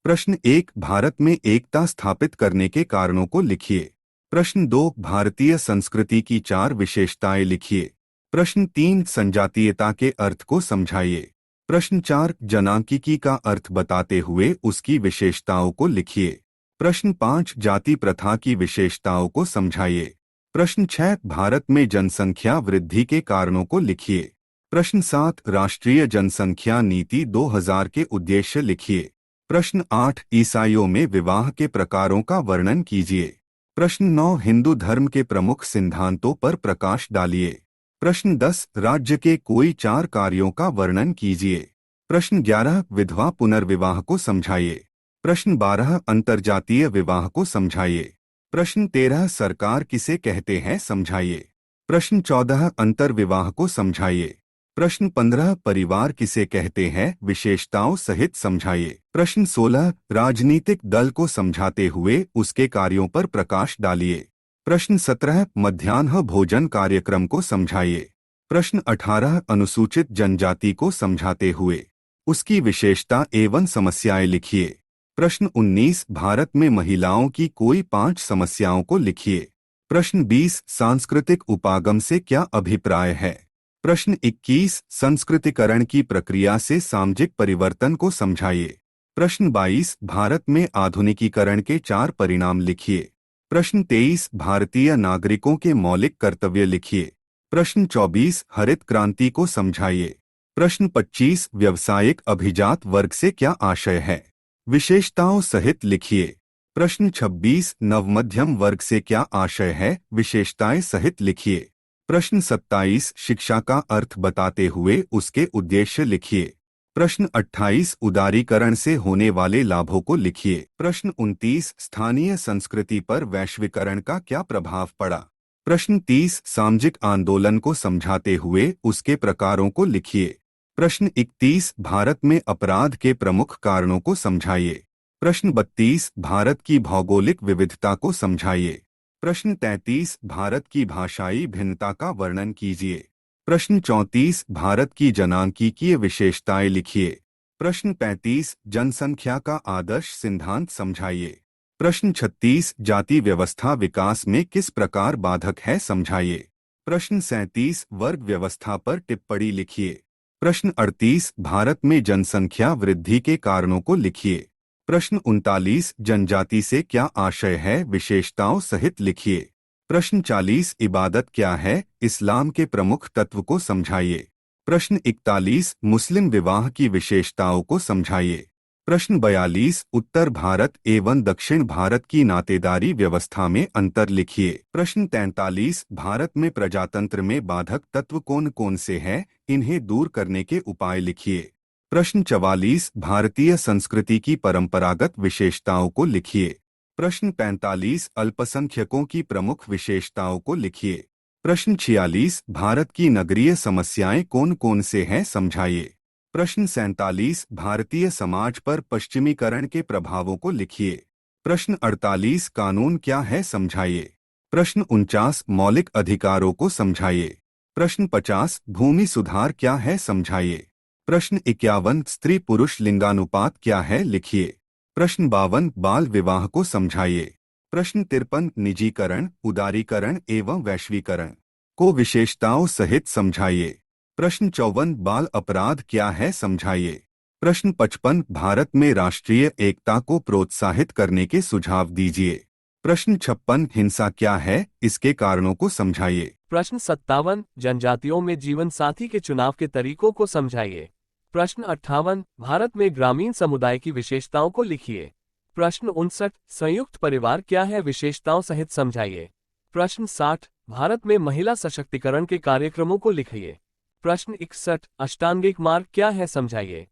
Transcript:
प्रश्न 1, भारत में एकता स्थापित करने के कारणों को लिखिए। प्रश्न 2, भारतीय संस्कृति की 4 विशेषताएं लिखिए। प्रश्न 3, संजातीयता के अर्थ को समझाइए। प्रश्न 4, जनांकिकी का अर्थ बताते हुए उसकी विशेषताओं को लिखिए। प्रश्न 5, जाति प्रथा की विशेषताओं को समझाइए। प्रश्न 6, भारत में जनसंख्या वृद्धि के कारणों को लिखिए। प्रश्न 7, राष्ट्रीय जनसंख्या नीति 2000 के उद्देश्य लिखिए। प्रश्न 8, ईसाइयों में विवाह के प्रकारों का वर्णन कीजिए। प्रश्न 9, हिंदू धर्म के प्रमुख सिद्धांतों पर प्रकाश डालिए। प्रश्न 10, राज्य के कोई 4 कार्यों का वर्णन कीजिए। प्रश्न 11, विधवा पुनर्विवाह को समझाइए। प्रश्न 12, अंतर्जातीय विवाह को समझाइए। प्रश्न 13, सरकार किसे कहते हैं समझाइए। प्रश्न 14, अंतर्विवाह को समझाइए। प्रश्न 15, परिवार किसे कहते हैं विशेषताओं सहित समझाइए। प्रश्न 16, राजनीतिक दल को समझाते हुए उसके कार्यों पर प्रकाश डालिए। प्रश्न 17, मध्याह्न भोजन कार्यक्रम को समझाइए। प्रश्न 18, अनुसूचित जनजाति को समझाते हुए उसकी विशेषता एवं समस्याएं लिखिए। प्रश्न 19, भारत में महिलाओं की कोई 5 समस्याओं को लिखिए। प्रश्न 20, सांस्कृतिक उपागम से क्या अभिप्राय है। प्रश्न 21, संस्कृतिकरण की प्रक्रिया से सामाजिक परिवर्तन को समझाइए। प्रश्न 22, भारत में आधुनिकीकरण के 4 परिणाम लिखिए। प्रश्न 23, भारतीय नागरिकों के मौलिक कर्तव्य लिखिए। प्रश्न 24, हरित क्रांति को समझाइए। प्रश्न 25, व्यावसायिक अभिजात वर्ग से क्या आशय है, विशेषताओं सहित लिखिए। प्रश्न 26, नवमध्यम वर्ग से क्या आशय है, विशेषताएं सहित लिखिए। प्रश्न 27, शिक्षा का अर्थ बताते हुए उसके उद्देश्य लिखिए। प्रश्न 28, उदारीकरण से होने वाले लाभों को लिखिए। प्रश्न 29, स्थानीय संस्कृति पर वैश्वीकरण का क्या प्रभाव पड़ा। प्रश्न 30, सामाजिक आंदोलन को समझाते हुए उसके प्रकारों को लिखिए। प्रश्न 31, भारत में अपराध के प्रमुख कारणों को समझाइए। प्रश्न 32, भारत की भौगोलिक विविधता को समझाइए। प्रश्न 33, भारत की भाषाई भिन्नता का वर्णन कीजिए। प्रश्न 34, भारत की जनांकीकीय विशेषताएं लिखिए। प्रश्न 35, जनसंख्या का आदर्श सिद्धांत समझाइए। प्रश्न 36, जाति व्यवस्था विकास में किस प्रकार बाधक है समझाइए। प्रश्न 37, वर्ग व्यवस्था पर टिप्पणी लिखिए। प्रश्न 38, भारत में जनसंख्या वृद्धि के कारणों को लिखिए। प्रश्न 39, जनजाति से क्या आशय है, विशेषताओं सहित लिखिए। प्रश्न 40, इबादत क्या है, इस्लाम के प्रमुख तत्व को समझाइए। प्रश्न 41, मुस्लिम विवाह की विशेषताओं को समझाइए। प्रश्न 42, उत्तर भारत एवं दक्षिण भारत की नातेदारी व्यवस्था में अंतर लिखिए। प्रश्न 43, भारत में प्रजातंत्र में बाधक तत्व कौन कौन से हैं, इन्हें दूर करने के उपाय लिखिए। प्रश्न 44, भारतीय संस्कृति की परंपरागत विशेषताओं को लिखिए। प्रश्न 45, अल्पसंख्यकों की प्रमुख विशेषताओं को लिखिए। प्रश्न 46, भारत की नगरीय समस्याएं कौन कौन से हैं समझाइए। प्रश्न 47, भारतीय समाज पर पश्चिमीकरण के प्रभावों को लिखिए। प्रश्न 48, कानून क्या है समझाइए। प्रश्न 49, मौलिक अधिकारों को समझाइए। प्रश्न 50, भूमि सुधार क्या है समझाइए। प्रश्न 51, स्त्री पुरुष लिंगानुपात क्या है लिखिए। प्रश्न 52, बाल विवाह को समझाइए। प्रश्न 53, निजीकरण, उदारीकरण एवं वैश्वीकरण को विशेषताओं सहित समझाइए। प्रश्न 54, बाल अपराध क्या है समझाइए। प्रश्न 55, भारत में राष्ट्रीय एकता को प्रोत्साहित करने के सुझाव दीजिए। प्रश्न 56, हिंसा क्या है, इसके कारणों को समझाइए। प्रश्न 57, जनजातियों में जीवन साथी के चुनाव के तरीकों को समझाइए। प्रश्न 58, भारत में ग्रामीण समुदाय की विशेषताओं को लिखिए। प्रश्न 59, संयुक्त परिवार क्या है, विशेषताओं सहित समझाइए। प्रश्न 60, भारत में महिला सशक्तिकरण के कार्यक्रमों को लिखिए। प्रश्न 61, अष्टांगिक मार्ग क्या है समझाइए।